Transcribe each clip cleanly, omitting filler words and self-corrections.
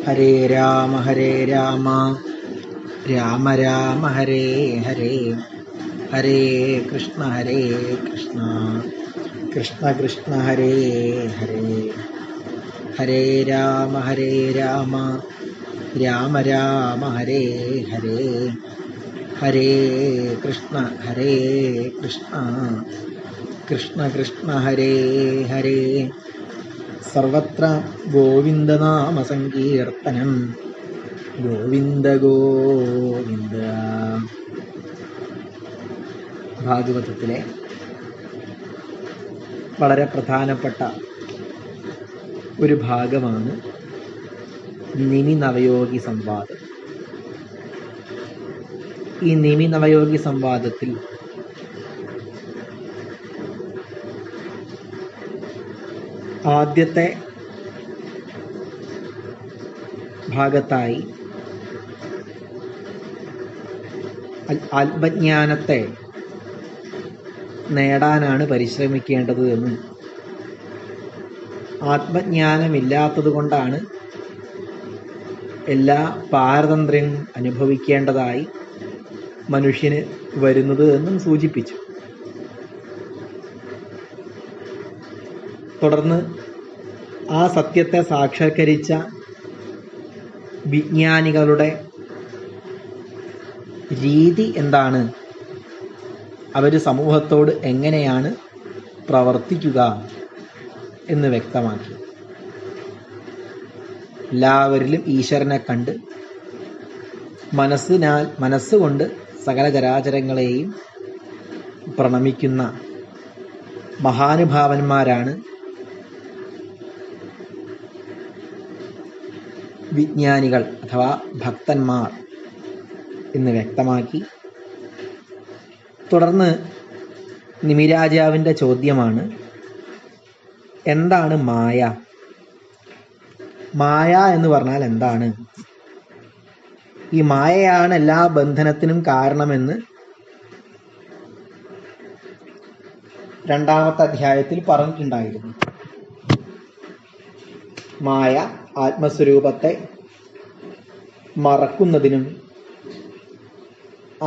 ഹരേ രാമ രാമ രാമ ഹരേ ഹരേ, ഹരേ കൃഷ്ണ കൃഷ്ണ കൃഷ്ണ ഹരേ ഹരേ. ഹരേ രാമ രാമ രാമ ഹരേ ഹരേ, ഹരേ കൃഷ്ണ കൃഷ്ണ കൃഷ്ണ ഹരേ ഹരേ. സർവത്ര ഗോവിന്ദനാമ സങ്കീർത്തനം, ഗോവിന്ദ ഗോവിന്ദ. ഭാഗവതത്തിലെ വളരെ പ്രധാനപ്പെട്ട ഒരു ഭാഗമാണ് നിമി നവയോഗി സംവാദം. ഈ നിമി നവയോഗി സംവാദത്തിൽ ആദ്യത്തെ ഭാഗത്തായി ആത്മജ്ഞാനത്തെ നേടാനാണ് പരിശ്രമിക്കേണ്ടത് എന്നും ആത്മജ്ഞാനമില്ലാത്തത് കൊണ്ടാണ് എല്ലാ പാരതന്ത്ര്യം അനുഭവിക്കേണ്ടതായി മനുഷ്യന് വരുന്നത് എന്നും സൂചിപ്പിച്ചു. തുടർന്ന് ആ സത്യത്തെ സാക്ഷാത്കരിച്ച വിജ്ഞാനികളുടെ രീതി എന്താണ്, അവർ സമൂഹത്തോട് എങ്ങനെയാണ് പ്രവർത്തിക്കുക എന്ന് വ്യക്തമാക്കി. എല്ലാവരിലും ഈശ്വരനെ കണ്ട് മനസ്സുകൊണ്ട് സകല ചരാചരങ്ങളെയും പ്രണമിക്കുന്ന മഹാനുഭാവന്മാരാണ് വിജ്ഞാനികൾ അഥവാ ഭക്തന്മാർ എന്ന് വ്യക്തമാക്കി. തുടർന്ന് നിമിരാജാവിൻ്റെ ചോദ്യമാണ്, എന്താണ് മായ? മായ എന്ന് പറഞ്ഞാൽ എന്താണ്? ഈ മായയാണ് എല്ലാ ബന്ധനത്തിനും കാരണമെന്ന് രണ്ടാമത്തെ അധ്യായത്തിൽ പറഞ്ഞിട്ടുണ്ടായിരുന്നു. മായ ആത്മസ്വരൂപത്തെ മറക്കുന്നതിനും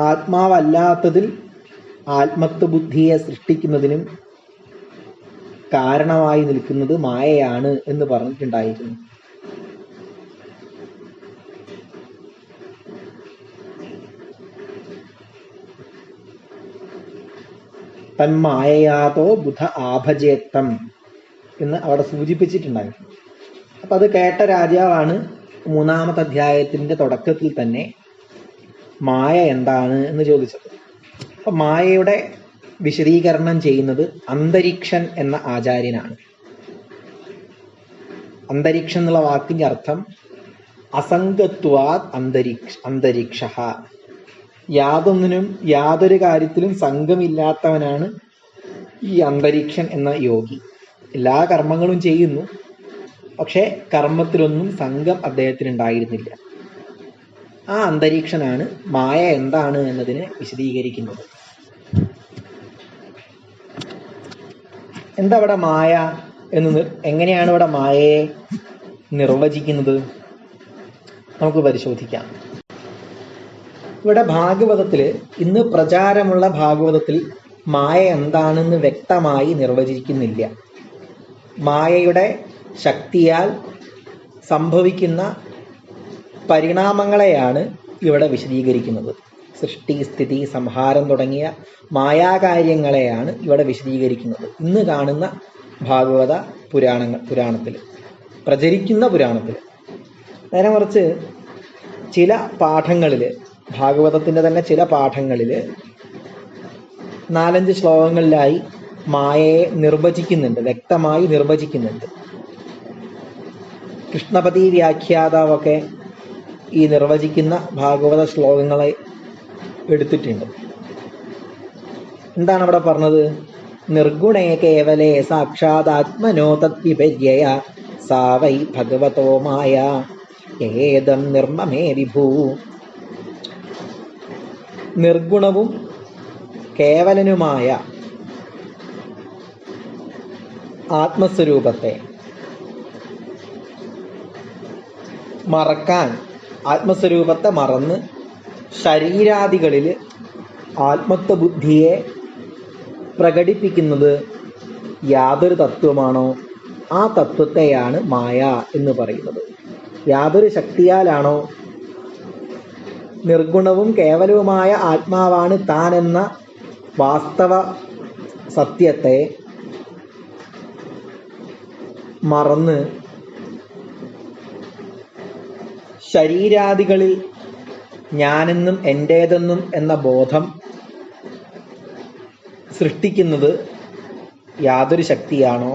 ആത്മാവല്ലാത്തതിൽ ആത്മത്വ ബുദ്ധിയെ സൃഷ്ടിക്കുന്നതിനും കാരണമായി നിൽക്കുന്നത് മായയാണ് എന്ന് പറഞ്ഞിട്ടുണ്ടായിരുന്നു. തന്മായയാതോ ബുധ ആഭജേത്തം എന്ന് അവിടെ സൂചിപ്പിച്ചിട്ടുണ്ടായിരുന്നു. അപ്പം അത് കേട്ട രാജാവാണ് മൂന്നാമത്തെ അധ്യായത്തിൻ്റെ തുടക്കത്തിൽ തന്നെ മായ എന്താണ് എന്ന് ചോദിച്ചത്. അപ്പം മായയുടെ വിശദീകരണം ചെയ്യുന്നത് അന്തരീക്ഷൻ എന്ന ആചാര്യനാണ്. അന്തരീക്ഷം എന്നുള്ള വാക്കിൻ്റെ അർത്ഥം അസംഗത്വാത് അന്തരീക്ഷ. യാതൊരു കാര്യത്തിലും സംഘമില്ലാത്തവനാണ് ഈ അന്തരീക്ഷൻ എന്ന യോഗി. എല്ലാ കർമ്മങ്ങളും ചെയ്യുന്നു, പക്ഷെ കർമ്മത്തിലൊന്നും സംഘം അദ്ദേഹത്തിന് ഉണ്ടായിരുന്നില്ല. ആ അന്തരീക്ഷനാണ് മായ എന്താണ് എന്നതിനെ വിശദീകരിക്കുന്നത്. എന്താ ഇവിടെ മായ എന്ന്, എങ്ങനെയാണ് ഇവിടെ മായയെ നിർവചിക്കുന്നത്? നമുക്ക് പരിശോധിക്കാം. ഇവിടെ ഭാഗവതത്തില്, ഇന്ന് പ്രചാരമുള്ള ഭാഗവതത്തിൽ മായ എന്താണെന്ന് വ്യക്തമായി നിർവചിക്കുന്നില്ല. മായയുടെ ശക്തിയാൽ സംഭവിക്കുന്ന പരിണാമങ്ങളെയാണ് ഇവിടെ വിശദീകരിക്കുന്നത്. സൃഷ്ടി, സ്ഥിതി, സംഹാരം തുടങ്ങിയ മായാകാര്യങ്ങളെയാണ് ഇവിടെ വിശദീകരിക്കുന്നത്. ഇന്ന് കാണുന്ന ഭാഗവത പുരാണത്തിൽ പ്രചരിക്കുന്ന പുരാണത്തിൽ. നേരെ മറിച്ച് ചില പാഠങ്ങളിൽ, ഭാഗവതത്തിൻ്റെ തന്നെ ചില പാഠങ്ങളിൽ 4-5 ശ്ലോകങ്ങളിലായി മായയെ നിർവചിക്കുന്നുണ്ട്, വ്യക്തമായി നിർവചിക്കുന്നുണ്ട്. കൃഷ്ണപതി വ്യാഖ്യാതാവൊക്കെ ഈ നിർവചിക്കുന്ന ഭാഗവത ശ്ലോകങ്ങളെ എടുത്തിട്ടുണ്ട്. എന്താണ് അവിടെ പറഞ്ഞത്? നിർഗുണേ കേവലേ സാക്ഷാദാത്മനോ തദ്വിപര്യയ സാ വൈ ഭഗവതോ മായ ഏതം നിർമ്മമേ വിഭൂ. നിർഗുണവും കേവലനുമായ ആത്മസ്വരൂപത്തെ മറക്കാൻ, ആത്മസ്വരൂപത്തെ മറന്ന് ശരീരാദികളിൽ ആത്മത്വ ബുദ്ധിയെ പ്രകടിപ്പിക്കുന്നത് യാതൊരു തത്വമാണോ ആ തത്വത്തെയാണ് മായ എന്ന് പറയുന്നത്. യാതൊരു ശക്തിയാലാണോ നിർഗുണവും കേവലവുമായ ആത്മാവാണ് താൻ എന്ന വാസ്തവ സത്യത്തെ മറന്ന് ശരീരാദികളിൽ ഞാനെന്നും എൻ്റേതെന്നും എന്ന ബോധം സൃഷ്ടിക്കുന്നത് യാതൊരു ശക്തിയാണോ,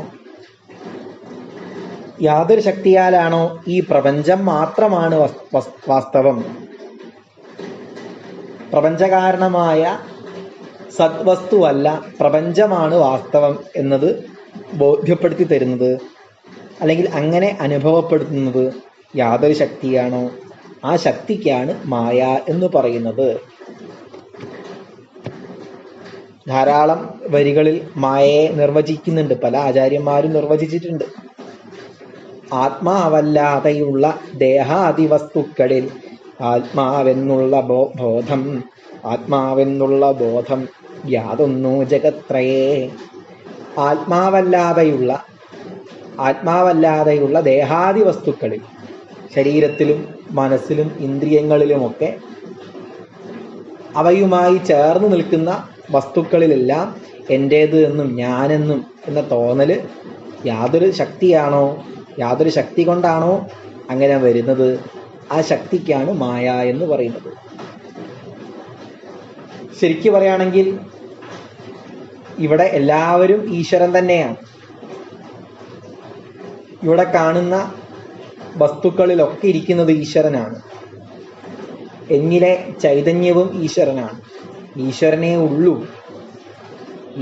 യാതൊരു ശക്തിയാലാണോ ഈ പ്രപഞ്ചം മാത്രമാണ് വാസ്തവം, പ്രപഞ്ചകാരണമായ സദ്വസ്തുവല്ല പ്രപഞ്ചമാണ് വാസ്തവം എന്നത് ബോധ്യപ്പെടുത്തി തരുന്നത്, അല്ലെങ്കിൽ അങ്ങനെ അനുഭവപ്പെടുത്തുന്നത് യാതൊരു ശക്തിയാണോ ആ ശക്തിക്കാണ് മായ എന്ന് പറയുന്നത്. ധാരാളം വരികളിൽ മായയെ നിർവചിക്കുന്നുണ്ട്, പല ആചാര്യന്മാരും നിർവചിച്ചിട്ടുണ്ട്. ആത്മാവല്ലാതെയുള്ള ദേഹാദിവസ്തുക്കളിൽ ആത്മാവെന്നുള്ള ബോധം, ആത്മാവെന്നുള്ള ബോധം യാതൊന്നു ജഗത്രയേ. ആത്മാവല്ലാതെയുള്ള ദേഹാദി വസ്തുക്കളിൽ, ശരീരത്തിലും മനസ്സിലും ഇന്ദ്രിയങ്ങളിലുമൊക്കെ അവയുമായി ചേർന്ന് നിൽക്കുന്ന വസ്തുക്കളിലെല്ലാം എൻ്റേത് എന്നും ഞാനെന്നും എന്ന തോന്നൽ യാതൊരു ശക്തിയാണോ, യാതൊരു ശക്തി കൊണ്ടാണോ അങ്ങനെ വരുന്നത്, ആ ശക്തിക്കാണ് മായ എന്ന് പറയുന്നത്. ശരിക്കു പറയുകയാണെങ്കിൽ ഇവിടെ എല്ലാവരും ഈശ്വരൻ തന്നെയാണ്. ഇവിടെ കാണുന്ന വസ്തുക്കളിലൊക്കെ ഇരിക്കുന്നത് ഈശ്വരനാണ്. എന്നിലെ ചൈതന്യവും ഈശ്വരനാണ്. ഈശ്വരനേ ഉള്ളൂ.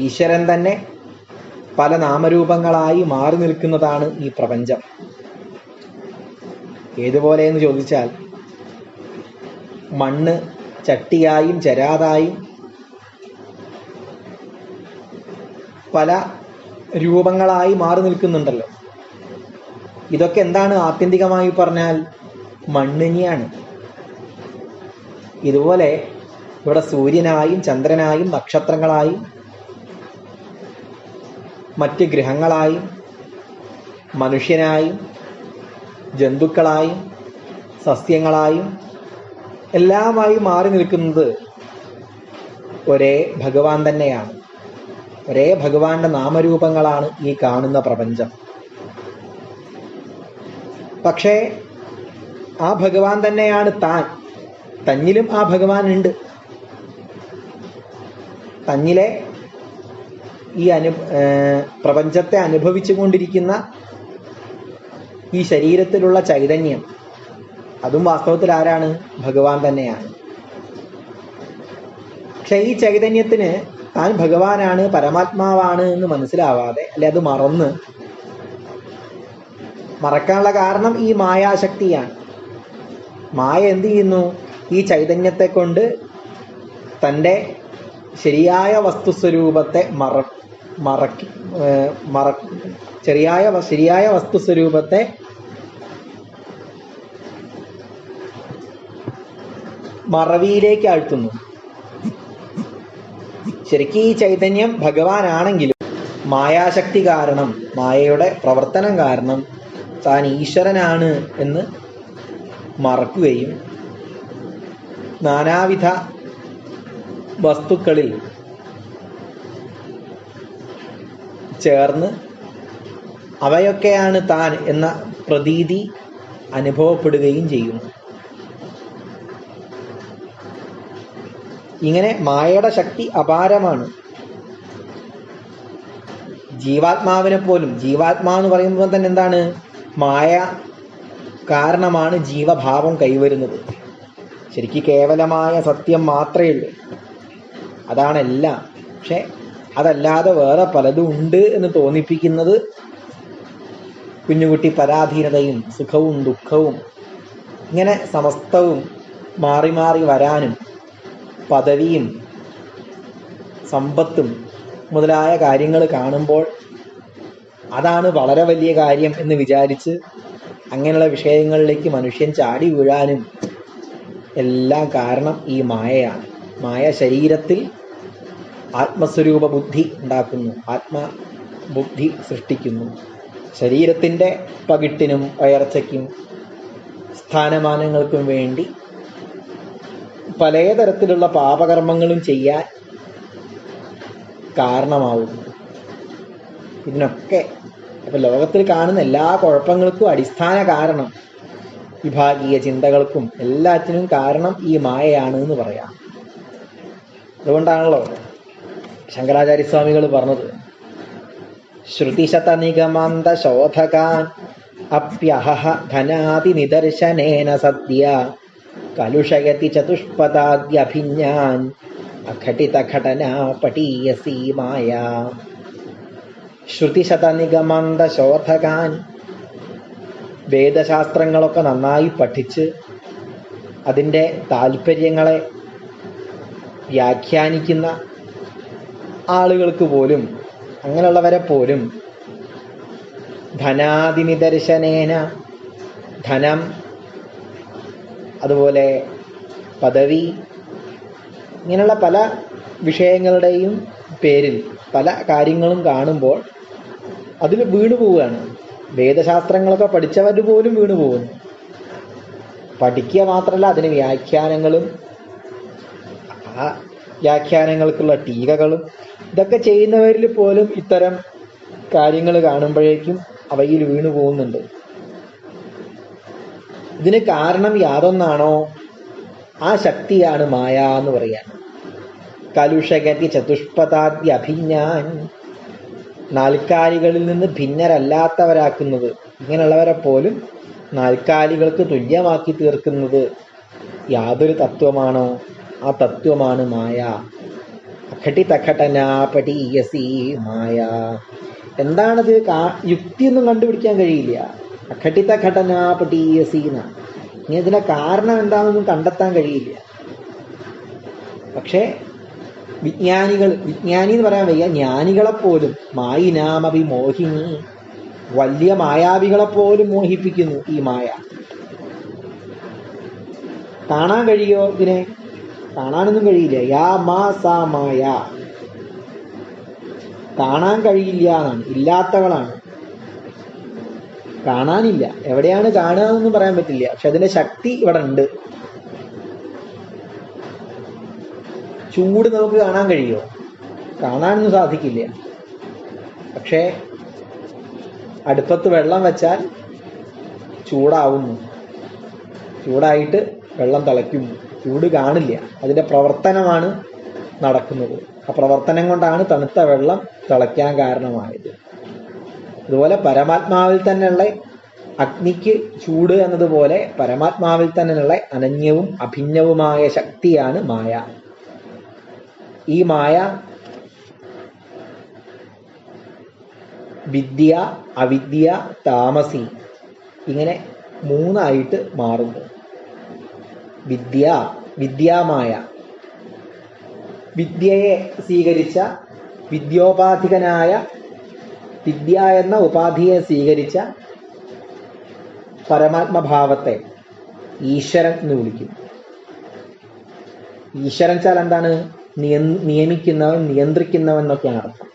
ഈശ്വരൻ തന്നെ പല നാമരൂപങ്ങളായി മാറി നിൽക്കുന്നതാണ് ഈ പ്രപഞ്ചം. ഏതുപോലെ എന്ന് ചോദിച്ചാൽ, മണ്ണ് ചട്ടിയായും ചരാതായും പല രൂപങ്ങളായി മാറി നിൽക്കുന്നുണ്ടല്ലോ. ഇതൊക്കെ എന്താണ്? ആത്യന്തികമായി പറഞ്ഞാൽ മണ്ണിനെയാണ്. ഇതുപോലെ ഇവിടെ സൂര്യനായും ചന്ദ്രനായും നക്ഷത്രങ്ങളായും മറ്റ് ഗ്രഹങ്ങളായും മനുഷ്യനായും ജന്തുക്കളായും സസ്യങ്ങളായും എല്ലാമായി മാറി നിൽക്കുന്നത് ഒരേ ഭഗവാൻ തന്നെയാണ്. ഒരേ ഭഗവാന്റെ നാമരൂപങ്ങളാണ് ഈ കാണുന്ന പ്രപഞ്ചം. പക്ഷേ ആ ഭഗവാൻ തന്നെയാണ് താൻ. തന്നിലും ആ ഭഗവാൻ ഉണ്ട്. തന്നിലെ ഈ പ്രപഞ്ചത്തെ അനുഭവിച്ചു കൊണ്ടിരിക്കുന്ന ഈ ശരീരത്തിലുള്ള ചൈതന്യം, അതും വാസ്തവത്തിൽ ആരാണ്? ഭഗവാൻ തന്നെയാണ്. പക്ഷെ ഈ ചൈതന്യത്തിന് താൻ ഭഗവാനാണ്, പരമാത്മാവാണ് എന്ന് മനസ്സിലാവാതെ, അല്ലെ അത് മറക്കാനുള്ള കാരണം ഈ മായാശക്തിയാണ്. മായ എന്ത് ചെയ്യുന്നു? ഈ ചൈതന്യത്തെ കൊണ്ട് തൻ്റെ ശരിയായ വസ്തുസ്വരൂപത്തെ ശരിയായ വസ്തുസ്വരൂപത്തെ മറവിയിലേക്ക് ആഴ്ത്തുന്നു. ശരിക്കും ഈ ചൈതന്യം ഭഗവാനാണെങ്കിലും മായാശക്തി കാരണം, മായയുടെ പ്രവർത്തനം കാരണം താൻ ഈശ്വരനാണ് എന്ന് മറക്കുകയും നാനാവിധ വസ്തുക്കളിൽ ചേർന്ന് അവയൊക്കെയാണ് താൻ എന്ന പ്രതീതി അനുഭവപ്പെടുകയും ചെയ്യുന്നു. ഇങ്ങനെ മായയുടെ ശക്തി അപാരമാണ്. ജീവാത്മാവിനെ പോലും, ജീവാത്മാവെന്ന് പറയുമ്പോൾ തന്നെ എന്താണ്? മായ കാരണമാണ് ജീവഭാവം കൈവരുന്നത്. ശരിക്കും കേവലമായ സത്യം മാത്രമേ ഉള്ളൂ, അതാണെല്ലാം. പക്ഷെ അതല്ലാതെ വേറെ പലതും ഉണ്ട് എന്ന് തോന്നിപ്പിക്കുന്നത് കുഞ്ഞുകുട്ടി പരാധീനതയും സുഖവും ദുഃഖവും ഇങ്ങനെ സമസ്തവും മാറി മാറി വരാനും പദവിയും സമ്പത്തും മുതലായ കാര്യങ്ങൾ കാണുമ്പോൾ അതാണ് വളരെ വലിയ കാര്യം എന്ന് വിചാരിച്ച് അങ്ങനെയുള്ള വിഷയങ്ങളിലേക്ക് മനുഷ്യൻ ചാടി വീഴാനും എല്ലാം കാരണം ഈ മായയാണ്. മായ ശരീരത്തിൽ ആത്മസ്വരൂപ ബുദ്ധി ഉണ്ടാക്കുന്നു, ആത്മബുദ്ധി സൃഷ്ടിക്കുന്നു. ശരീരത്തിൻ്റെ പകിട്ടിനും ഉയർച്ചയ്ക്കും സ്ഥാനമാനങ്ങൾക്കും വേണ്ടി പലതരത്തിലുള്ള പാപകർമ്മങ്ങളും ചെയ്യാൻ കാരണമാവുന്നു. ഇതിനൊക്കെ ഇപ്പം ലോകത്തിൽ കാണുന്ന എല്ലാ കുഴപ്പങ്ങൾക്കും അടിസ്ഥാന കാരണം, വിഭാഗീയ ചിന്തകൾക്കും എല്ലാറ്റിനും കാരണം ഈ മായയാണ് എന്ന് പറയാം. അതുകൊണ്ടാണല്ലോ ശങ്കരാചാര്യസ്വാമികൾ പറഞ്ഞത്, ശ്രുതിശതനിഗമാന്ത ശോധകാൻ അപ്യഹ ധനാതി നിദർശനേന സദ്യ കലുഷയതി ചതുഷ്പദാദ്യഭിജ്ഞാൻ അഘടിത ഘടനാ പടീയസി മായ. ശ്രുതിശതനിഗമാന്ത ശോധകാൻ, വേദശാസ്ത്രങ്ങളൊക്കെ നന്നായി പഠിച്ച് അതിൻ്റെ താല്പര്യങ്ങളെ വ്യാഖ്യാനിക്കുന്ന ആളുകൾക്ക് പോലും, അങ്ങനെയുള്ളവരെ പോലും ധനാദിനിദർശനേന, ധനം, അതുപോലെ പദവി, ഇങ്ങനെയുള്ള പല വിഷയങ്ങളുടെയും പേരിൽ പല കാര്യങ്ങളും കാണുമ്പോൾ അതിൽ വീണു പോവുകയാണ്. വേദശാസ്ത്രങ്ങളൊക്കെ പഠിച്ചവർ പോലും വീണു പോകുന്നു. പഠിക്കുക മാത്രമല്ല, അതിന് വ്യാഖ്യാനങ്ങളും ആ വ്യാഖ്യാനങ്ങൾക്കുള്ള ടീകകളും ഇതൊക്കെ ചെയ്യുന്നവരിൽ പോലും ഇത്തരം കാര്യങ്ങൾ കാണുമ്പോഴേക്കും അവയിൽ വീണു പോകുന്നുണ്ട്. ഇതിന് കാരണം യാതൊന്നാണോ ആ ശക്തിയാണ് മായ എന്ന് പറയാൻ. കലുഷഗതി ചതുഷ്പദാദ്യ അഭിജ്ഞാൻ, നാൽക്കാലികളിൽ നിന്ന് ഭിന്നരല്ലാത്തവരാക്കുന്നത്, ഇങ്ങനെയുള്ളവരെ പോലും നാൽക്കാലികൾക്ക് തുല്യമാക്കി തീർക്കുന്നത് യാതൊരു തത്വമാണോ ആ തത്വമാണ് മായ. അഘടിതഘടനാ പടീയസി മായ. എന്താണത്? യുക്തിയൊന്നും കണ്ടുപിടിക്കാൻ കഴിയില്ല. അഘടിതഘടനാ പടീയസി എന്നാണ്. ഇനി ഇതിന്റെ കാരണം എന്താണെന്നൊന്നും കണ്ടെത്താൻ കഴിയില്ല. പക്ഷേ വിജ്ഞാനി എന്ന് പറയാൻ വയ്യ, ജ്ഞാനികളെപ്പോലും മായിനാമഭി മോഹിനി, വലിയ മായാവികളെപ്പോലും മോഹിപ്പിക്കുന്നു ഈ മായ. കാണാൻ കഴിയോ ഇതിനെ? കാണാനൊന്നും കഴിയില്ല. യാ മാ സാ മായ, കാണാൻ കഴിയില്ല എന്നാണ്, ഇല്ലാത്തവളാണ്, കാണാനില്ല. എവിടെയാണ് കാണുക എന്നൊന്നും പറയാൻ പറ്റില്ല. പക്ഷെ അതിന്റെ ശക്തി ഇവിടെ ഉണ്ട്. ചൂട് നമുക്ക് കാണാൻ കഴിയുമോ? കാണാനൊന്നും സാധിക്കില്ല. പക്ഷേ അടുപ്പത്ത് വെള്ളം വെച്ചാൽ ചൂടാവുന്നു, ചൂടായിട്ട് വെള്ളം തിളയ്ക്കുന്നു. ചൂട് കാണില്ല, അതിൻ്റെ പ്രവർത്തനമാണ് നടക്കുന്നത്. ആ പ്രവർത്തനം കൊണ്ടാണ് തണുത്ത വെള്ളം തിളയ്ക്കാൻ കാരണമായത്. അതുപോലെ പരമാത്മാവിൽ തന്നെയുള്ള അഗ്നിക്ക് ചൂട് എന്നതുപോലെ പരമാത്മാവിൽ തന്നെയുള്ള അനന്യവും അഭിന്നവുമായ ശക്തിയാണ് മായ. ഈ മായ വിദ്യ, അവിദ്യ, താമസി, ഇങ്ങനെ മൂന്നായിട്ട് മാറുന്നു. വിദ്യാമായ, വിദ്യയെ സ്വീകരിച്ച, വിദ്യോപാധികനായ, വിദ്യ എന്ന ഉപാധിയെ സ്വീകരിച്ച പരമാത്മഭാവത്തെ ഈശ്വരൻ എന്ന് വിളിക്കും. ഈശ്വരൻ വെച്ചാൽ എന്താണ്? നിയമിക്കുന്നവൻ, നിയന്ത്രിക്കുന്നവൻ എന്നൊക്കെയാണ് അർത്ഥം.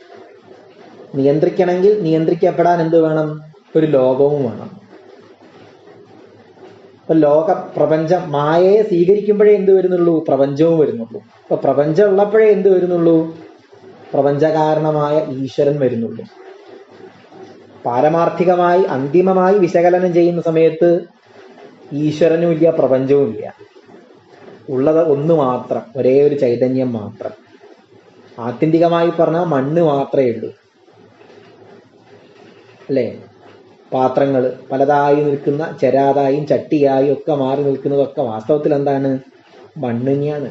നിയന്ത്രിക്കണമെങ്കിൽ നിയന്ത്രിക്കപ്പെടാൻ എന്ത് വേണം? ഒരു ലോകവും വേണം. ഇപ്പൊ പ്രപഞ്ചം, മായയെ സ്വീകരിക്കുമ്പോഴേ എന്ത് വരുന്നുള്ളൂ? പ്രപഞ്ചവും വരുന്നുള്ളൂ. അപ്പൊ പ്രപഞ്ചം ഉള്ളപ്പോഴേ എന്ത് വരുന്നുള്ളൂ? പ്രപഞ്ചകാരണമായ ഈശ്വരൻ വരുന്നുള്ളൂ. പാരമാർത്ഥികമായി അന്തിമമായി വിശകലനം ചെയ്യുന്ന സമയത്ത് ഈശ്വരനും ഇല്ല, പ്രപഞ്ചവും ഇല്ല. ഉള്ളത് ഒന്ന് മാത്രം, ഒരേ ഒരു ചൈതന്യം മാത്രം. ആത്യന്തികമായി പറഞ്ഞാൽ മണ്ണ് മാത്രമേ ഉള്ളൂ, അല്ലേ? പാത്രങ്ങൾ പലതായി നിൽക്കുന്ന, ചെരാതായും ചട്ടിയായും ഒക്കെ മാറി നിൽക്കുന്നതൊക്കെ വാസ്തവത്തിൽ എന്താണ്? മണ്ണ് തന്നെയാണ്.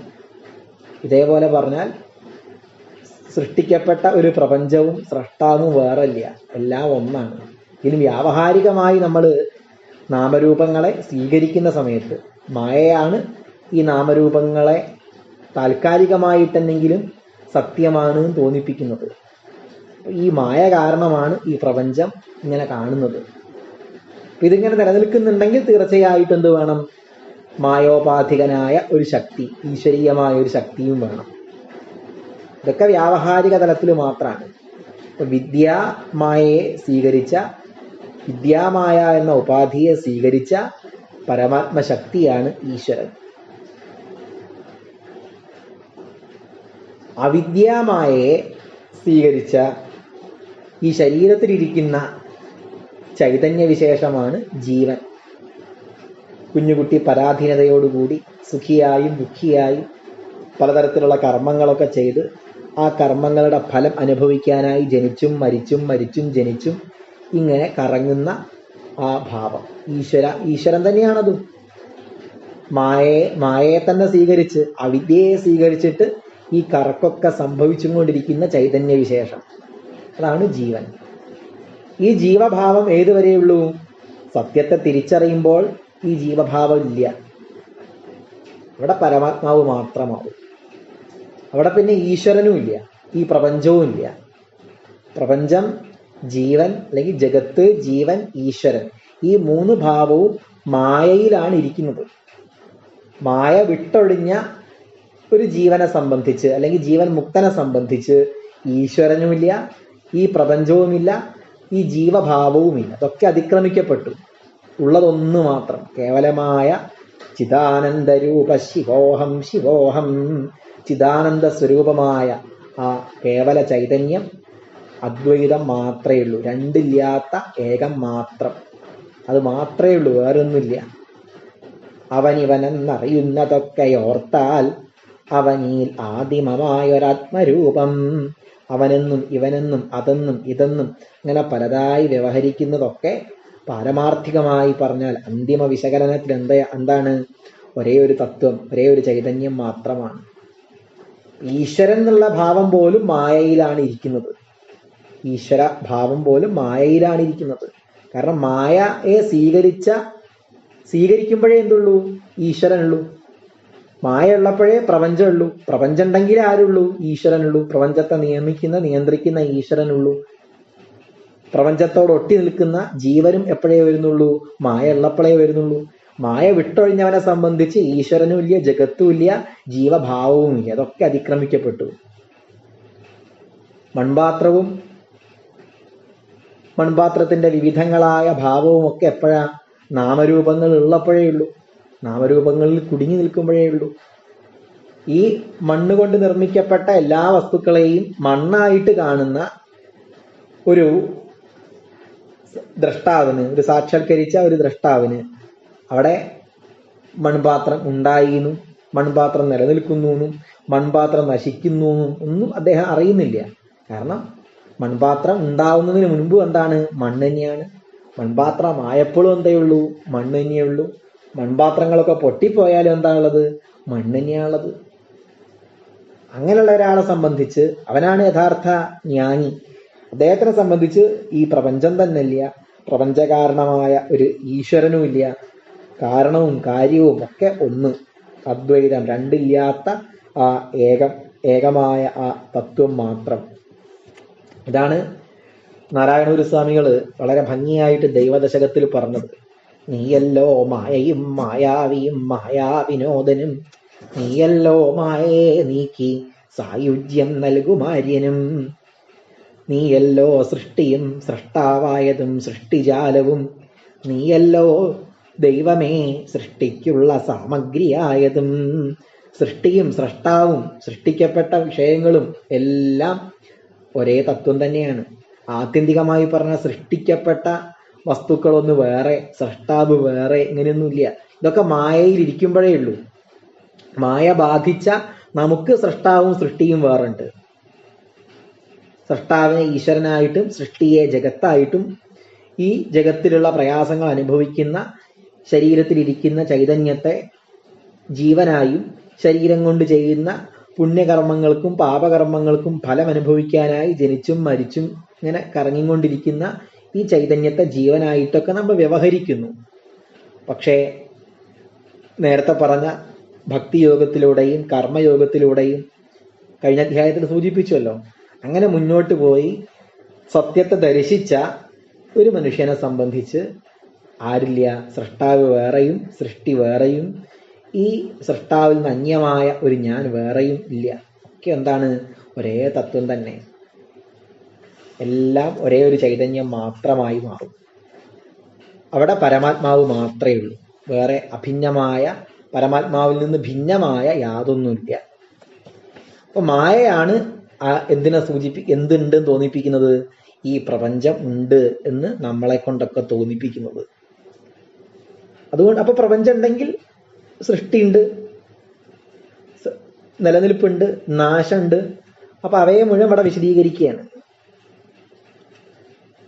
ഇതേപോലെ പറഞ്ഞാൽ സൃഷ്ടിക്കപ്പെട്ട ഒരു പ്രപഞ്ചവും സ്രഷ്ടാവും വേറല്ല, എല്ലാം ഒന്നാണ്. ഇതിന് വ്യാവഹാരികമായി നമ്മൾ നാമരൂപങ്ങളെ സ്വീകരിക്കുന്ന സമയത്ത് മായയാണ് ഈ നാമരൂപങ്ങളെ താൽക്കാലികമായിട്ടെന്നെങ്കിലും സത്യമാണ് തോന്നിപ്പിക്കുന്നത്. ഈ മായ കാരണമാണ് ഈ പ്രപഞ്ചം ഇങ്ങനെ കാണുന്നത്. ഇതിങ്ങനെ നിലനിൽക്കുന്നുണ്ടെങ്കിൽ തീർച്ചയായിട്ടും എന്ത് വേണം? മായോപാധികനായ ഒരു ശക്തി, ഈശ്വരീയമായ ഒരു ശക്തിയും വേണം. ഇതൊക്കെ വ്യാവഹാരിക തലത്തിൽ മാത്രമാണ്. വിദ്യാമായയെ സ്വീകരിച്ച, വിദ്യാമായ എന്ന ഉപാധിയെ സ്വീകരിച്ച പരമാത്മശക്തിയാണ് ഈശ്വരൻ. അവിദ്യാമായയെ സ്വീകരിച്ച ഈ ശരീരത്തിലിരിക്കുന്ന ചൈതന്യവിശേഷമാണ് ജീവൻ. കുഞ്ഞുകുട്ടി പരാധീനതയോടുകൂടി സുഖിയായും ദുഃഖിയായും പലതരത്തിലുള്ള കർമ്മങ്ങളൊക്കെ ചെയ്ത് ആ കർമ്മങ്ങളുടെ ഫലം അനുഭവിക്കാനായി ജനിച്ചും മരിച്ചും ജനിച്ചും ഇങ്ങനെ കറങ്ങുന്ന ആ ഭാവം ഈശ്വരൻ തന്നെയാണതും. മായയെ തന്നെ സ്വീകരിച്ച്, അവിദ്യയെ സ്വീകരിച്ചിട്ട് ഈ കറക്കൊക്കെ സംഭവിച്ചുകൊണ്ടിരിക്കുന്ന ചൈതന്യവിശേഷം, അതാണ് ജീവൻ. ഈ ജീവഭാവം ഏതുവരെയുള്ളൂ? സത്യത്തെ തിരിച്ചറിയുമ്പോൾ ഈ ജീവഭാവം ഇല്ല. അവിടെ പരമാത്മാവ് മാത്രമാവും. അവിടെ പിന്നെ ഈശ്വരനും ഇല്ല, ഈ പ്രപഞ്ചവും ഇല്ല. പ്രപഞ്ചം, ജീവൻ അല്ലെങ്കിൽ ജഗത്ത്, ജീവൻ, ഈശ്വരൻ, ഈ മൂന്ന് ഭാവവും മായയിലാണ് ഇരിക്കുന്നത്. മായ വിട്ടൊഴിഞ്ഞ ഒരു ജീവനെ സംബന്ധിച്ച് അല്ലെങ്കിൽ ജീവൻ മുക്തനെ സംബന്ധിച്ച് ഈശ്വരനുമില്ല, ഈ പ്രപഞ്ചവുമില്ല, ഈ ജീവഭാവവുമില്ല. അതൊക്കെ അതിക്രമിക്കപ്പെട്ടു. ഉള്ളതൊന്നു മാത്രം, കേവലമായ ചിദാനന്ദരൂപ ശിവോഹം ശിവോഹം, ചിദാനന്ദ സ്വരൂപമായ ആ കേവല ചൈതന്യം, അദ്വൈതം മാത്രമേ ഉള്ളൂ. രണ്ടില്ലാത്ത ഏകം മാത്രം, അത് മാത്രമേ ഉള്ളൂ, വേറൊന്നുമില്ല. അവനിവനെന്നറിയുന്നതൊക്കെ ഓർത്താൽ അവനിൽ ആദിമമായൊരാത്മരൂപം. അവനെന്നും ഇവനെന്നും അതെന്നും ഇതെന്നും ഇങ്ങനെ പലതായി വ്യവഹരിക്കുന്നതൊക്കെ പാരമാർത്ഥികമായി പറഞ്ഞാൽ അന്തിമ വിശകലനത്തിൽ എന്താണ്? ഒരേ ഒരു തത്വം, ഒരേ ഒരു ചൈതന്യം മാത്രമാണ്. ഈശ്വരൻ എന്നുള്ള ഭാവം പോലും മായയിലാണ് ഇരിക്കുന്നത്. ഈശ്വര ഭാവം പോലും മായയിലാണ് ഇരിക്കുന്നത്. കാരണം മായയെ സ്വീകരിക്കുമ്പോഴേ എന്തുള്ളൂ? ഈശ്വരനുള്ളൂ. മായ ഉള്ളപ്പോഴേ പ്രപഞ്ചമുള്ളൂ. പ്രപഞ്ചം ഉണ്ടെങ്കിലേ ആരുള്ളൂ? ഈശ്വരനുള്ളൂ. പ്രപഞ്ചത്തെ നിയന്ത്രിക്കുന്ന ഈശ്വരനുള്ളൂ. പ്രപഞ്ചത്തോട് ഒട്ടി നിൽക്കുന്ന ജീവനും എപ്പോഴേ വരുന്നുള്ളൂ? മായ ഉള്ളപ്പോഴേ വരുന്നുള്ളൂ. മായ വിട്ടൊഴിഞ്ഞവനെ സംബന്ധിച്ച് ഈശ്വരനും ഇല്ല, ജഗത്തും ഇല്ല, ജീവഭാവവും ഇല്ല. അതൊക്കെ അതിക്രമിക്കപ്പെട്ടു. മൺപാത്രത്തിന്റെ വിവിധങ്ങളായ ഭാവവും ഒക്കെ എപ്പോഴാ? നാമരൂപങ്ങൾ ഉള്ളപ്പോഴേ ഉള്ളൂ. നാമരൂപങ്ങളിൽ കുടുങ്ങി നിൽക്കുമ്പോഴേ ഉള്ളൂ. ഈ മണ്ണ് കൊണ്ട് നിർമ്മിക്കപ്പെട്ട എല്ലാ വസ്തുക്കളെയും മണ്ണായിട്ട് കാണുന്ന ഒരു ദ്രഷ്ടാവിന്, ഒരു സാക്ഷാത്കരിച്ച ഒരു ദ്രഷ്ടാവിന് അവിടെ മൺപാത്രം ഉണ്ടായിരുന്നു, മൺപാത്രം നിലനിൽക്കുന്നു, മൺപാത്രം നശിക്കുന്നു ഒന്നും അദ്ദേഹം അറിയുന്നില്ല. കാരണം മൺപാത്രം ഉണ്ടാവുന്നതിന് മുൻപ് എന്താണ്? മണ്ണ് തന്നെയാണ്. മൺപാത്രമായപ്പോഴും എന്തേ ഉള്ളൂ? മണ്ണ് തന്നെയുള്ളൂ. മൺപാത്രങ്ങളൊക്കെ പൊട്ടിപ്പോയാലും എന്താ ഉള്ളത്? മണ്ണ് തന്നെയാണുള്ളത്. അങ്ങനെയുള്ള ഒരാളെ സംബന്ധിച്ച് അവനാണ് യഥാർത്ഥ ജ്ഞാനി. അദ്ദേഹത്തിനെ സംബന്ധിച്ച് ഈ പ്രപഞ്ചം തന്നെ ഇല്ല, പ്രപഞ്ചകാരണമായ ഒരു ഈശ്വരനും ഇല്ല, കാരണവും കാര്യവും ഒക്കെ ഒന്ന്, അദ്വൈതം, രണ്ടില്ലാത്ത ആ ഏകമായ ആ തത്വം മാത്രം. ഇതാണ് നാരായണഗുരു സ്വാമികൾ വളരെ ഭംഗിയായിട്ട് ദൈവദശകത്തിൽ പറഞ്ഞത്. നീയല്ലോ മായയും മായാവിയും മായാവിനോദനും, നീയല്ലോ മായയെ നീക്കി സായുജ്യം നൽകുമാര്യനും, നീയല്ലോ സൃഷ്ടിയും സൃഷ്ടാവായതും സൃഷ്ടിജാലവും, നീയല്ലോ ദൈവമേ സൃഷ്ടിക്കുള്ള സാമഗ്രിയായതും. സൃഷ്ടിയും സൃഷ്ടാവും സൃഷ്ടിക്കപ്പെട്ട വിഷയങ്ങളും എല്ലാം ഒരേ തത്വം തന്നെയാണ്. ആത്യന്തികമായി പറഞ്ഞ സൃഷ്ടിക്കപ്പെട്ട വസ്തുക്കളൊന്ന് വേറെ, സൃഷ്ടാവ് വേറെ, ഇങ്ങനെയൊന്നുമില്ല. ഇതൊക്കെ മായയിൽ ഇരിക്കുമ്പോഴേ ഉള്ളൂ. മായ ബാധിച്ച നമുക്ക് സൃഷ്ടാവും സൃഷ്ടിയും വേറുണ്ട്. സൃഷ്ടാവിനെ ഈശ്വരനായിട്ടും സൃഷ്ടിയെ ജഗത്തായിട്ടും, ഈ ജഗത്തിലുള്ള പ്രയാസങ്ങൾ അനുഭവിക്കുന്ന ശരീരത്തിലിരിക്കുന്ന ചൈതന്യത്തെ ജീവനായും, ശരീരം കൊണ്ട് ചെയ്യുന്ന പുണ്യകർമ്മങ്ങൾക്കും പാപകർമ്മങ്ങൾക്കും ഫലം അനുഭവിക്കാനായി ജനിച്ചും മരിച്ചും ഇങ്ങനെ കറങ്ങിക്കൊണ്ടിരിക്കുന്ന ഈ ചൈതന്യത്തെ ജീവനായിട്ടൊക്കെ നമ്മൾ വ്യവഹരിക്കുന്നു. പക്ഷേ നേരത്തെ പറഞ്ഞ ഭക്തിയോഗത്തിലൂടെയും കർമ്മയോഗത്തിലൂടെയും കഴിഞ്ഞ അധ്യായത്തിൽ സൂചിപ്പിച്ചല്ലോ, അങ്ങനെ മുന്നോട്ട് പോയി സത്യത്തെ ദർശിച്ച ഒരു മനുഷ്യനെ സംബന്ധിച്ച് ആരില്ല? സൃഷ്ടാവ് വേറെയും സൃഷ്ടി വേറെയും ഈ സൃഷ്ടാവിൽ നിന്ന് അന്യമായ ഒരു ഞാൻ വേറെയും ഇല്ല. ഒക്കെ എന്താണ്? ഒരേ തത്വം തന്നെ. എല്ലാം ഒരേ ഒരു ചൈതന്യം മാത്രമായി മാറും. അവിടെ പരമാത്മാവ് മാത്രമേ ഉള്ളൂ. വേറെ അഭിന്നമായ, പരമാത്മാവിൽ നിന്ന് ഭിന്നമായ യാതൊന്നുമില്ല. അപ്പൊ മായയാണ് എന്തിനെ എന്തുണ്ടെന്ന് തോന്നിപ്പിക്കുന്നത്? ഈ പ്രപഞ്ചം ഉണ്ട് എന്ന് നമ്മളെ കൊണ്ടൊക്കെ തോന്നിപ്പിക്കുന്നത്. അതുകൊണ്ട് അപ്പൊ പ്രപഞ്ചം ഉണ്ടെങ്കിൽ സൃഷ്ടിയുണ്ട്, നിലനിൽപ്പുണ്ട്, നാശമുണ്ട്. അപ്പൊ അവയെ മുഴുവൻ ഇവിടെ വിശദീകരിക്കുകയാണ്.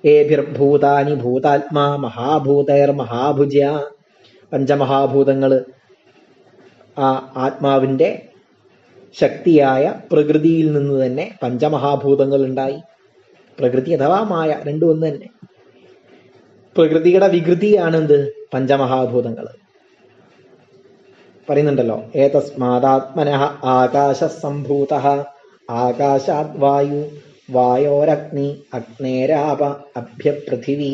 ഏഭിർഭൂതാനി ഭൂതാത്മാ മഹാഭൂതൈർ മഹാഭുജ. പഞ്ചമഹാഭൂതങ്ങള് ആ ആത്മാവിന്റെ ശക്തിയായ പ്രകൃതിയിൽ നിന്ന് തന്നെ പഞ്ചമഹാഭൂതങ്ങൾ ഉണ്ടായി. പ്രകൃതി അഥവാ മായ രണ്ടും ഒന്ന് തന്നെ. പ്രകൃതിയുടെ വികൃതിയാണ് എന്ത്? പഞ്ചമഹാഭൂതങ്ങൾ. പറയുന്നുണ്ടല്ലോ, ഏതസ്മാദാത്മനഃ ആകാശ സംഭൂത ആകാശാത് വായു വായോരഗ്നി അഗ്നേരാപ അഭ്യപൃഥിവി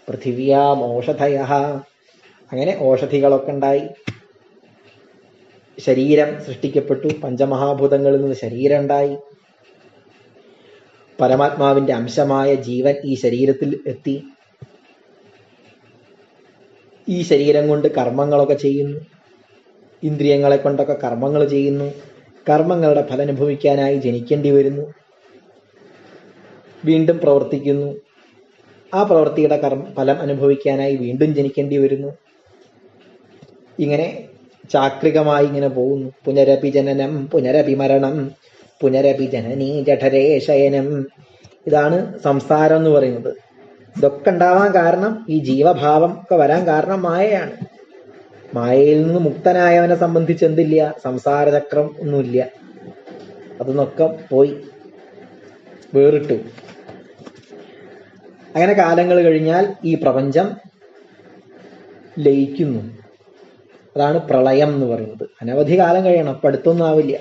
പൃഥിവ്യാമോഷധയഃ. അങ്ങനെ ഓഷധികളൊക്കെ ഉണ്ടായി. ശരീരം സൃഷ്ടിക്കപ്പെട്ടു. പഞ്ചമഹാഭൂതങ്ങളിൽ നിന്ന് ശരീരം ഉണ്ടായി. പരമാത്മാവിന്റെ അംശമായ ജീവൻ ഈ ശരീരത്തിൽ എത്തി. ഈ ശരീരം കൊണ്ട് കർമ്മങ്ങളൊക്കെ ചെയ്യുന്നു. ഇന്ദ്രിയങ്ങളെ കൊണ്ടൊക്കെ കർമ്മങ്ങൾ ചെയ്യുന്നു. കർമ്മങ്ങളുടെ ഫലം അനുഭവിക്കാനായി ജനിക്കേണ്ടി വരുന്നു. വീണ്ടും പ്രവർത്തിക്കുന്നു. ആ പ്രവൃത്തിയുടെ ഫലം അനുഭവിക്കാനായി വീണ്ടും ജനിക്കേണ്ടി വരുന്നു. ഇങ്ങനെ ചാക്രികമായി ഇങ്ങനെ പോകുന്നു. പുനരപി ജനനം പുനരപി മരണം പുനരപി ജനനീ ജഠരേ ശയനം. ഇതാണ് സംസാരം എന്ന് പറയുന്നത്. ഇതൊക്കെ ഉണ്ടാവാൻ കാരണം, ഈ ജീവഭാവം ഒക്കെ വരാൻ കാരണം മായയാണ്. മായയിൽ നിന്ന് മുക്തനായവനെ സംബന്ധിച്ച് എന്തില്ല? സംസാരചക്രം ഒന്നുമില്ല. അതൊന്നൊക്കെ പോയി വേറിട്ടു. അങ്ങനെ കാലങ്ങൾ കഴിഞ്ഞാൽ ഈ പ്രപഞ്ചം ലയിക്കുന്നു. അതാണ് പ്രളയം എന്ന് പറയുന്നത്. അനവധി കാലം കഴിയണം, അപ്പൊ അടുത്തൊന്നും ആവില്ല.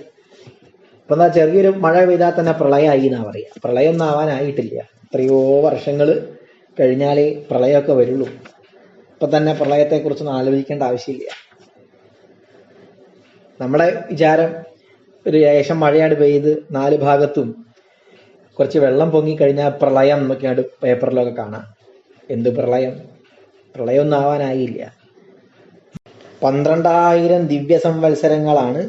ഇപ്പൊ എന്താ, ചെറിയൊരു മഴ പെയ്താൽ തന്നെ പ്രളയമായി എന്നാ പറയാ. പ്രളയം ഒന്നും ആവാനായിട്ടില്ല. എത്രയോ വർഷങ്ങൾ കഴിഞ്ഞാലേ പ്രളയമൊക്കെ വരുള്ളൂ. ഇപ്പൊ തന്നെ പ്രളയത്തെ കുറിച്ചൊന്നും ആലോചിക്കേണ്ട ആവശ്യമില്ല. നമ്മുടെ വിചാരം ഒരു ഏകദേശം മഴയാണ് പെയ്ത് 4 ഭാഗത്തും കുറച്ച് വെള്ളം പൊങ്ങിക്കഴിഞ്ഞാൽ പ്രളയം എന്നൊക്കെയാണ് പേപ്പറിലൊക്കെ കാണാം. എന്ത് പ്രളയം? പ്രളയമൊന്നും ആവാനായില്ല. 12,000 ദിവ്യ സംവത്സരങ്ങളാണ്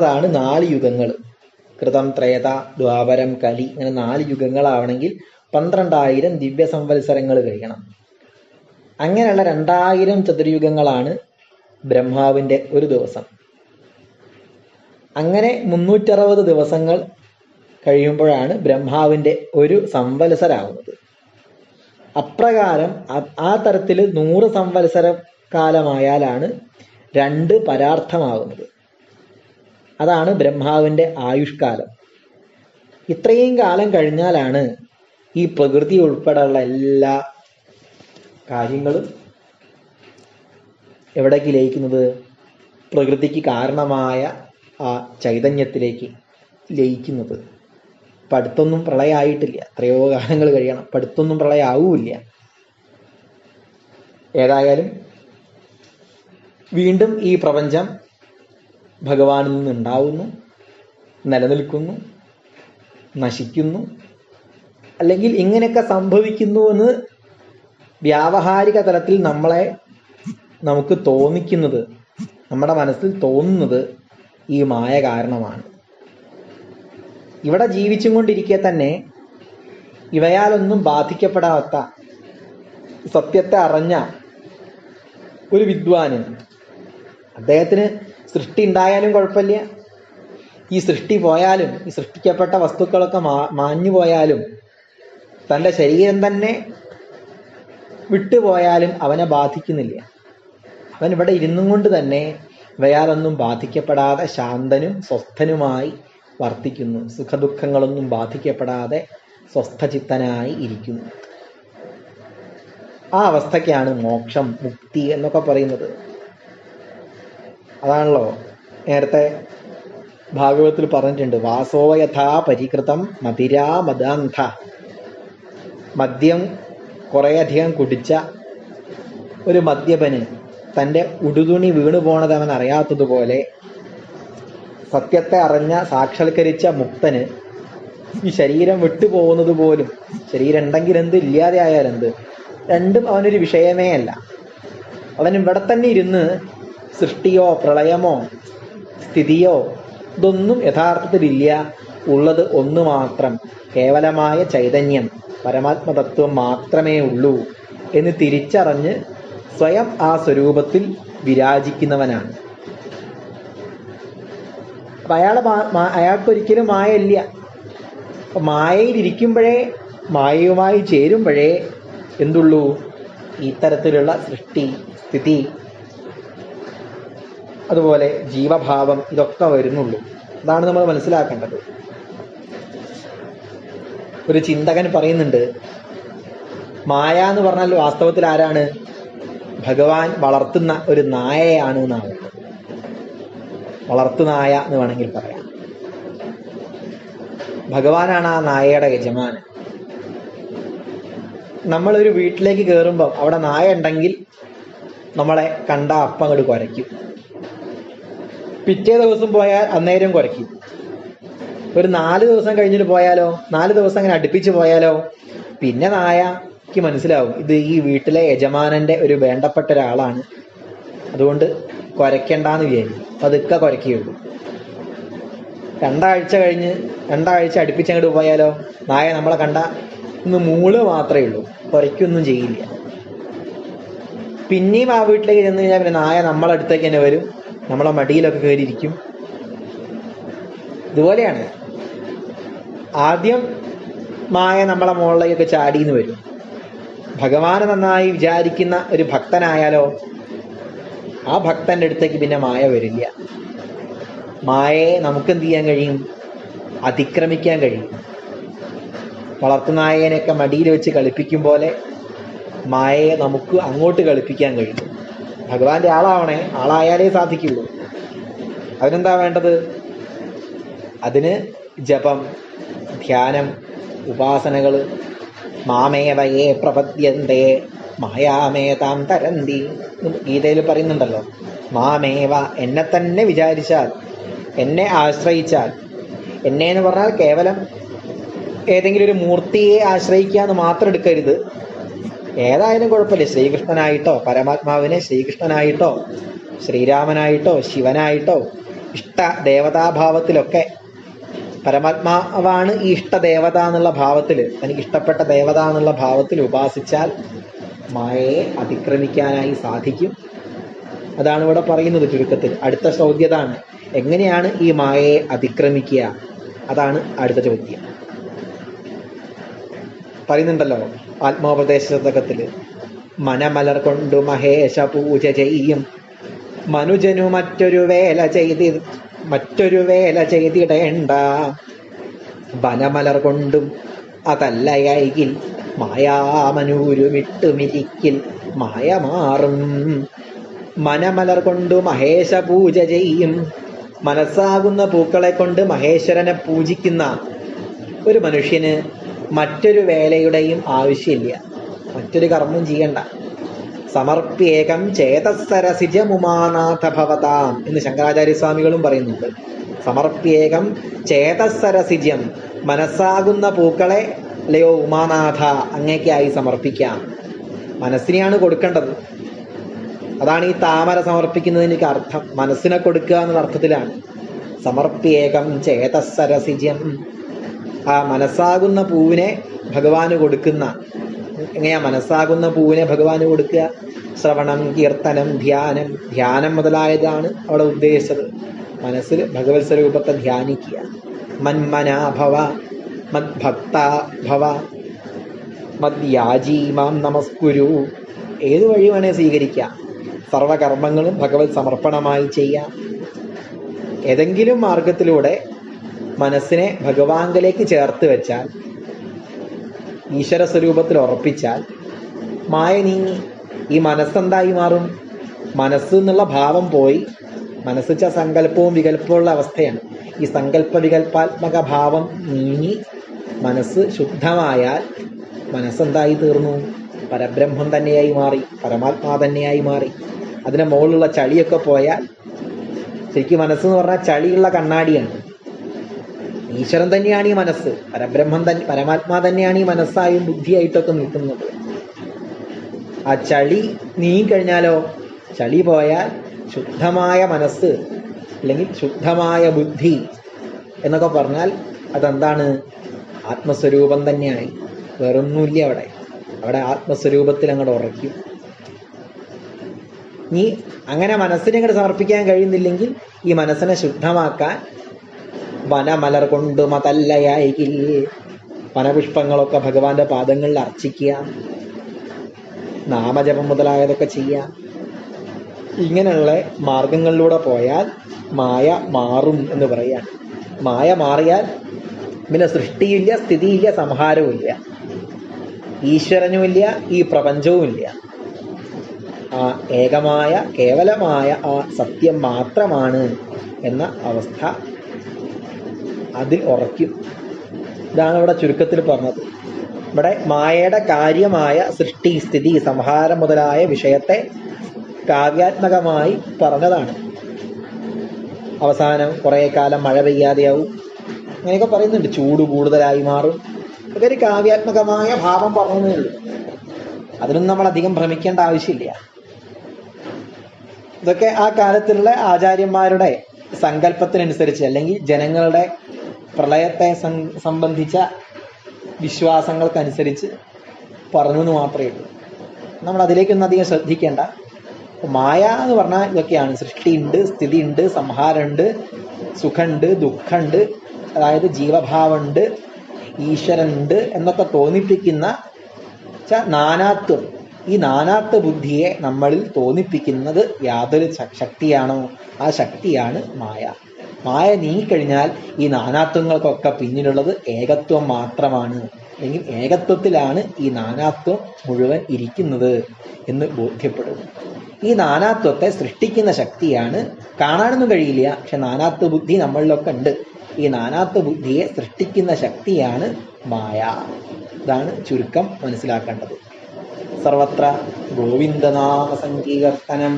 ാണ് 4 യുഗങ്ങൾ. കൃതം, ത്രേത, ദ്വാപരം, കലി, ഇങ്ങനെ 4 യുഗങ്ങളാവണമെങ്കിൽ 12,000 ദിവ്യ സംവത്സരങ്ങൾ കഴിയണം. അങ്ങനെയുള്ള 2,000 ചതുർയുഗങ്ങളാണ് ബ്രഹ്മാവിന്റെ ഒരു ദിവസം. അങ്ങനെ 360 ദിവസങ്ങൾ കഴിയുമ്പോഴാണ് ബ്രഹ്മാവിന്റെ ഒരു സംവത്സരാവുന്നത്. അപ്രകാരം ആ തരത്തിൽ 100 സംവത്സര കാലമായാലാണ് 2 പരാർത്ഥമാവുന്നത്. അതാണ് ബ്രഹ്മാവിന്റെ ആയുഷ്കാലം. ഇത്രയും കാലം കഴിഞ്ഞാലാണ് ഈ പ്രകൃതി ഉൾപ്പെടെയുള്ള എല്ലാ കാര്യങ്ങളും എവിടേക്ക് ലയിക്കുന്നത്? പ്രകൃതിക്ക് കാരണമായ ആ ചൈതന്യത്തിലേക്ക് ലയിക്കുന്നത്. ഇപ്പം അടുത്തൊന്നും പ്രളയമായിട്ടില്ല. എത്രയോ കാലങ്ങൾ കഴിയണം. ഇപ്പം അടുത്തൊന്നും പ്രളയം ആവൂല്ല. ഏതായാലും വീണ്ടും ഈ പ്രപഞ്ചം ഭഗവാനിൽ നിന്നുണ്ടാവുന്നു, നിലനിൽക്കുന്നു, നശിക്കുന്നു. അല്ലെങ്കിൽ ഇങ്ങനെയൊക്കെ സംഭവിക്കുന്നു എന്ന് വ്യാവഹാരിക തലത്തിൽ നമുക്ക് തോന്നിക്കുന്നത്, നമ്മുടെ മനസ്സിൽ തോന്നുന്നത് ഈ മായ കാരണമാണ്. ഇവിടെ ജീവിച്ചും കൊണ്ടിരിക്കെ തന്നെ ഇവയാലൊന്നും ബാധിക്കപ്പെടാത്ത സത്യത്തെ അറിഞ്ഞ ഒരു വിദ്വാന്, അദ്ദേഹത്തിന് സൃഷ്ടി ഉണ്ടായാലും കുഴപ്പമില്ല, ഈ സൃഷ്ടി പോയാലും, ഈ സൃഷ്ടിക്കപ്പെട്ട വസ്തുക്കളൊക്കെ മാഞ്ഞു പോയാലും, തൻ്റെ ശരീരം തന്നെ വിട്ടുപോയാലും അവനെ ബാധിക്കുന്നില്ല. അവൻ ഇവിടെ ഇരുന്നും കൊണ്ട് തന്നെ ഇവയാലൊന്നും ബാധിക്കപ്പെടാതെ ശാന്തനും സ്വസ്ഥനുമായി വർത്തിക്കുന്നു. സുഖദുഃഖങ്ങളൊന്നും ബാധിക്കപ്പെടാതെ സ്വസ്ഥചിത്തനായി ഇരിക്കുന്നു. ആ അവസ്ഥയ്ക്കാണ് മോക്ഷം, മുക്തി എന്നൊക്കെ പറയുന്നത്. അതാണല്ലോ നേരത്തെ ഭാഗവതത്തിൽ പറഞ്ഞിട്ടുണ്ട്, വാസോ യഥാ പരികൃതം മതിരാ മദാന്ധ. മദ്യം കുറേയധികം കുടിച്ച ഒരു മദ്യപന് തൻ്റെ ഉടുതുണി വീണു പോണത് അവൻ അറിയാത്തതുപോലെ സത്യത്തെ അറിഞ്ഞ സാക്ഷാത്കരിച്ച മുക്തന് ഈ ശരീരം വിട്ടുപോകുന്നത് പോലും, ശരീരം ഉണ്ടെങ്കിൽ എന്ത്, ഇല്ലാതെ ആയാൽ എന്ത്, രണ്ടും അവനൊരു വിഷയമേ അല്ല. അവൻ ഇവിടെ തന്നെ ഇരുന്ന് സൃഷ്ടിയോ പ്രളയമോ സ്ഥിതിയോ ഇതൊന്നും യഥാർത്ഥത്തിലില്ല. ഉള്ളത് ഒന്ന് മാത്രം, കേവലമായ ചൈതന്യം, പരമാത്മതത്വം മാത്രമേ ഉള്ളൂ എന്ന് തിരിച്ചറിഞ്ഞ് സ്വയം ആ സ്വരൂപത്തിൽ വിരാജിക്കുന്നവനാണ്. അപ്പം അയാൾക്കൊരിക്കലും മായ ഇല്ല. അപ്പം മായയിലിരിക്കുമ്പോഴേ, മായയുമായി ചേരുമ്പോഴേ എന്തുള്ളൂ, ഇത്തരത്തിലുള്ള സൃഷ്ടി, സ്ഥിതി, അതുപോലെ ജീവഭാവം ഇതൊക്കെ വരുന്നുള്ളൂ. അതാണ് നമ്മൾ മനസ്സിലാക്കേണ്ടത്. ഒരു ചിന്തകൻ പറയുന്നുണ്ട്, മായ എന്ന് പറഞ്ഞാൽ വാസ്തവത്തിൽ ആരാണ്? ഭഗവാൻ വളർത്തുന്ന ഒരു നായയാണ് എന്നാണ്. വളർത്തുനായ എന്ന് വേണമെങ്കിൽ പറയാം. ഭഗവാനാണ് ആ നായയുടെ യജമാനൻ. നമ്മളൊരു വീട്ടിലേക്ക് കയറുമ്പോൾ അവിടെ നായ ഉണ്ടെങ്കിൽ നമ്മളെ കണ്ട അപ്പം അങ്ങോട്ട് കുരയ്ക്കും. പിറ്റേ ദിവസം പോയാൽ അന്നേരം കുരയ്ക്കും. ഒരു 4 ദിവസം കഴിഞ്ഞിട്ട് പോയാലോ, 4 ദിവസം അങ്ങനെ അടുപ്പിച്ച് പോയാലോ, പിന്നെ നായക്ക് മനസ്സിലാവും ഇത് ഈ വീട്ടിലെ യജമാനന്റെ ഒരു വേണ്ടപ്പെട്ട ഒരാളാണ്, അതുകൊണ്ട് കുരയ്ക്കണ്ടെന്ന് വിചാരിക്കും. പതുക്കെ കുരയ്ക്കുകയുള്ളൂ. 2 ആഴ്ച കഴിഞ്ഞ് 2 ആഴ്ച അടുപ്പിച്ചങ്ങോട്ട് പോയാലോ, നായ നമ്മളെ കണ്ട ഒന്ന് മൂള് മാത്രമേ ഉള്ളൂ, കുരയ്ക്കൊന്നും ചെയ്യില്ല. പിന്നെയും ആ വീട്ടിലേക്ക് ചെന്ന് കഴിഞ്ഞാൽ പിന്നെ നായ നമ്മളടുത്തേക്ക് തന്നെ വരും, നമ്മളെ മടിയിലൊക്കെ കയറിയിരിക്കും. ഇതുപോലെയാണ്. ആദ്യം മായ നമ്മളെ മുകളിലേക്കൊക്കെ ചാടിന്ന് വരും. ഭഗവാനെ നന്നായി വിചാരിക്കുന്ന ഒരു ഭക്തനായാലോ, ആ ഭക്തന്റെ അടുത്തേക്ക് പിന്നെ മായ വരില്ല. മായയെ നമുക്ക് എന്ത് ചെയ്യാൻ കഴിയും? അതിക്രമിക്കാൻ കഴിയും. വളർത്തുനായകനെയൊക്കെ മടിയിൽ വെച്ച് കളിപ്പിക്കും പോലെ മായയെ നമുക്ക് അങ്ങോട്ട് കളിപ്പിക്കാൻ കഴിയും. ഭഗവാന്റെ ആളാവണേ, ആളായാലേ സാധിക്കുള്ളൂ. അതിനെന്താ വേണ്ടത്? അതിന് ജപം, ധ്യാനം, ഉപാസനകൾ. മാമേവയെ പ്രപദ്യന്തേ മായാമേതാം തരന്തി ഗീതയിൽ പറയുന്നുണ്ടല്ലോ. മാമേവ, എന്നെ തന്നെ വിചാരിച്ചാൽ, എന്നെ ആശ്രയിച്ചാൽ. എന്നെ എന്ന് പറഞ്ഞാൽ കേവലം ഏതെങ്കിലും ഒരു മൂർത്തിയെ ആശ്രയിക്കുക എന്ന് മാത്രം എടുക്കരുത്. ഏതായാലും കുഴപ്പമില്ല. ശ്രീകൃഷ്ണനായിട്ടോ, പരമാത്മാവിനെ ശ്രീകൃഷ്ണനായിട്ടോ, ശ്രീരാമനായിട്ടോ, ശിവനായിട്ടോ, ഇഷ്ട ദേവതാഭാവത്തിലൊക്കെ പരമാത്മാവാണ് ഈ ഇഷ്ടദേവത എന്നുള്ള ഭാവത്തിൽ, തനിക്ക് ഇഷ്ടപ്പെട്ട ദേവത എന്നുള്ള ഭാവത്തിൽ ഉപാസിച്ചാൽ മായയെ അതിക്രമിക്കാനായി സാധിക്കും. അതാണ് ഇവിടെ പറയുന്നത് ചുരുക്കത്തിൽ. അടുത്ത ചോദ്യതാണ്, എങ്ങനെയാണ് ഈ മായയെ അതിക്രമിക്കുക? അതാണ് അടുത്ത ചോദ്യം. പറയുന്നുണ്ടല്ലോ ആത്മോപദേശ ശതകത്തില്, മനമലർ കൊണ്ടു മഹേശ പൂജ ചെയ്യും മനുജനു മറ്റൊരു വേല ചെയ്തിടേണ്ട. വനമലർ കൊണ്ടും അതല്ലയൈകിൽ മായാമനൂരുമിട്ടുമിരിക്കിൽ മായ മാറും. മനമലർ കൊണ്ടു മഹേശ പൂജ ചെയ്യും. മനസ്സാകുന്ന പൂക്കളെ കൊണ്ട് മഹേശ്വരനെ പൂജിക്കുന്ന ഒരു മനുഷ്യന് മറ്റൊരു വേലയുടെയും ആവശ്യമില്ല, മറ്റൊരു കർമ്മം ചെയ്യണ്ട. സമർപ്യേകം ചേതസ്സരസിജമുമാനാഥ ഭവതാം എന്ന് ശങ്കരാചാര്യസ്വാമികളും പറയുന്നുണ്ട്. സമർപ്യേകം ചേതസ്സരസിജം, മനസ്സാകുന്ന പൂക്കളെ അല്ലയോ ഉമാനാഥ അങ്ങേക്കായി സമർപ്പിക്കാം. മനസ്സിനെയാണ് കൊടുക്കേണ്ടത്. അതാണ് ഈ താമര സമർപ്പിക്കുന്നതിന് അർത്ഥം. മനസ്സിനെ കൊടുക്കുക എന്നുള്ള അർത്ഥത്തിലാണ്. സമർപ്യേകം ചേതസ്സരസിജം, ആ മനസ്സാകുന്ന പൂവിനെ ഭഗവാന് കൊടുക്കുന്ന. എങ്ങനെയാ മനസ്സാകുന്ന പൂവിനെ ഭഗവാന് കൊടുക്കുക? ശ്രവണം, കീർത്തനം, ധ്യാനം. ധ്യാനം മുതലായതാണ് അവിടെ ഉദ്ദേശിച്ചത്. മനസ്സിൽ ഭഗവത് സ്വരൂപത്തെ ധ്യാനിക്കുക. മന്മനാഭവ, മദ്ഭക്താഭവ, മദ്യാജീ മാം നമസ്കുരു. ഏത് വഴി വേണേ സ്വീകരിക്കാം. സർവകർമ്മങ്ങളും ഭഗവത് സമർപ്പണമായി ചെയ്യാം. ഏതെങ്കിലും മാർഗത്തിലൂടെ മനസ്സിനെ ഭഗവാങ്കലേക്ക് ചേർത്ത് വെച്ചാൽ, ഈശ്വര സ്വരൂപത്തിൽ ഉറപ്പിച്ചാൽ മായ നീങ്ങി. ഈ മനസ്സെന്തായി മാറും? മനസ്സ് എന്നുള്ള ഭാവം പോയി. മനസ്സിച്ച സങ്കല്പവും വികല്പമുള്ള അവസ്ഥയാണ്. ഈ സങ്കല്പ വികല്പാത്മക ഭാവം നീങ്ങി മനസ്സ് ശുദ്ധമായാൽ മനസ്സെന്തായി തീർന്നു? പരബ്രഹ്മം തന്നെയായി മാറി, പരമാത്മാ തന്നെയായി മാറി. അതിന് മുകളിലുള്ള ചളിയൊക്കെ പോയാൽ, ശരിക്കും മനസ്സെന്ന് പറഞ്ഞാൽ ചളിയുള്ള കണ്ണാടിയാണ്. ഈശ്വരൻ തന്നെയാണ് ഈ മനസ്സ്, പരബ്രഹ്മം തന്നെ, പരമാത്മാ തന്നെയാണ് ഈ മനസ്സായും ബുദ്ധിയായിട്ടൊക്കെ നിൽക്കുന്നത്. ആ ചളി നീങ്ങിക്കഴിഞ്ഞാലോ, ചളി പോയാൽ ശുദ്ധമായ മനസ്സ് അല്ലെങ്കിൽ ശുദ്ധമായ ബുദ്ധി എന്നൊക്കെ പറഞ്ഞാൽ അതെന്താണ്? ആത്മസ്വരൂപം തന്നെയായി. വേറൊന്നുമില്ല അവിടെ. അവിടെ ആത്മസ്വരൂപത്തിൽ അങ്ങോട്ട് ഉറയ്ക്കും. നീ അങ്ങനെ മനസ്സിനെ അങ്ങോട്ട് സമർപ്പിക്കാൻ കഴിയുന്നില്ലെങ്കിൽ ഈ മനസ്സിനെ ശുദ്ധമാക്കാൻ വനമലർ കൊണ്ട് മതല്ലയായിക്കിൽ, വനപുഷ്പങ്ങളൊക്കെ ഭഗവാന്റെ പാദങ്ങളിൽ അർച്ചിക്കുക, നാമജപം മുതലായതൊക്കെ ചെയ്യാം. ഇങ്ങനെയുള്ള മാർഗങ്ങളിലൂടെ പോയാൽ മായ മാറും എന്ന് പറയാം. മായ മാറിയാൽ പിന്നെ സൃഷ്ടിയില്ല, സ്ഥിതിയില്ല, സംഹാരവുമില്ല, ഈശ്വരനുമില്ല, ഈ പ്രപഞ്ചവുമില്ല. ആ ഏകമായ കേവലമായ ആ സത്യം മാത്രമാണ് എന്ന അവസ്ഥ അതിൽ ഉറയ്ക്കും. ഇതാണ് ഇവിടെ ചുരുക്കത്തിൽ പറഞ്ഞത്. ഇവിടെ മായയുടെ കാര്യമായ സൃഷ്ടി, സ്ഥിതി, സംഹാരം മുതലായ വിഷയത്തെ കാവ്യാത്മകമായി പറഞ്ഞതാണ്. അവസാനം കുറേ കാലം മഴ പെയ്യാതെയാവും, അങ്ങനെയൊക്കെ പറയുന്നുണ്ട്. ചൂട് കൂടുതലായി മാറും. ഇതൊക്കെ ഒരു കാവ്യാത്മകമായ ഭാവം പറഞ്ഞതേ ഉള്ളൂ. അതിനൊന്നും നമ്മൾ അധികം ഭ്രമിക്കേണ്ട ആവശ്യമില്ല. ഇതൊക്കെ ആ കാലത്തുള്ള ആചാര്യന്മാരുടെ സങ്കല്പത്തിനനുസരിച്ച് അല്ലെങ്കിൽ ജനങ്ങളുടെ പ്രളയത്തെ സംബന്ധിച്ച വിശ്വാസങ്ങൾക്കനുസരിച്ച് പറഞ്ഞു എന്ന് മാത്രമേ ഉള്ളൂ. നമ്മൾ അതിലേക്കൊന്നും അധികം ശ്രദ്ധിക്കേണ്ട. മായ എന്ന് പറഞ്ഞാൽ ഇതൊക്കെയാണ്. സൃഷ്ടിയുണ്ട്, സ്ഥിതിയുണ്ട്, സംഹാരമുണ്ട്, സുഖമുണ്ട്, ദുഃഖമുണ്ട്, അതായത് ജീവഭാവമുണ്ട്, ഈശ്വരനുണ്ട് എന്നൊക്കെ തോന്നിപ്പിക്കുന്ന നാനാത്വം. ഈ നാനാത്വ ബുദ്ധിയെ നമ്മളിൽ തോന്നിപ്പിക്കുന്നത് യാതൊരു ശക്തിയാണോ, ആ ശക്തിയാണ് മായ. മായ നീങ്ങിക്കഴിഞ്ഞാൽ ഈ നാനാത്വങ്ങൾക്കൊക്കെ പിന്നിലുള്ളത് ഏകത്വം മാത്രമാണ്, അല്ലെങ്കിൽ ഏകത്വത്തിലാണ് ഈ നാനാത്വം മുഴുവൻ ഇരിക്കുന്നത് എന്ന് ബോധ്യപ്പെടും. ഈ നാനാത്വത്തെ സൃഷ്ടിക്കുന്ന ശക്തിയാണ്, കാണാനൊന്നും കഴിയില്ല, പക്ഷെ നാനാത്വ ബുദ്ധി നമ്മളിലൊക്കെ ഉണ്ട്. ഈ നാനാത്വ ബുദ്ധിയെ സൃഷ്ടിക്കുന്ന ശക്തിയാണ് മായ. ഇതാണ് ചുരുക്കം മനസ്സിലാക്കേണ്ടത്. സർവത്ര ഗോവിന്ദനാമ സങ്കീർത്തനം.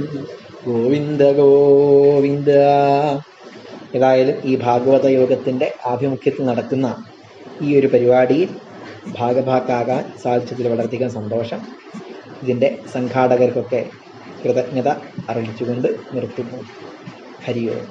ഗോവിന്ദ ഗോവിന്ദ. ഏതായാലും ഈ ഭാഗവത യോഗത്തിൻ്റെ ആഭിമുഖ്യത്തിൽ നടക്കുന്ന ഈ ഒരു പരിപാടിയിൽ ഭാഗഭാക്കാകാൻ സാധിച്ചതിൽ വളരെയധികം സന്തോഷം. ഇതിൻ്റെ സംഘാടകർക്കൊക്കെ കൃതജ്ഞത അറിയിച്ചുകൊണ്ട് നിർത്തുന്നു. ഹരി ഓം.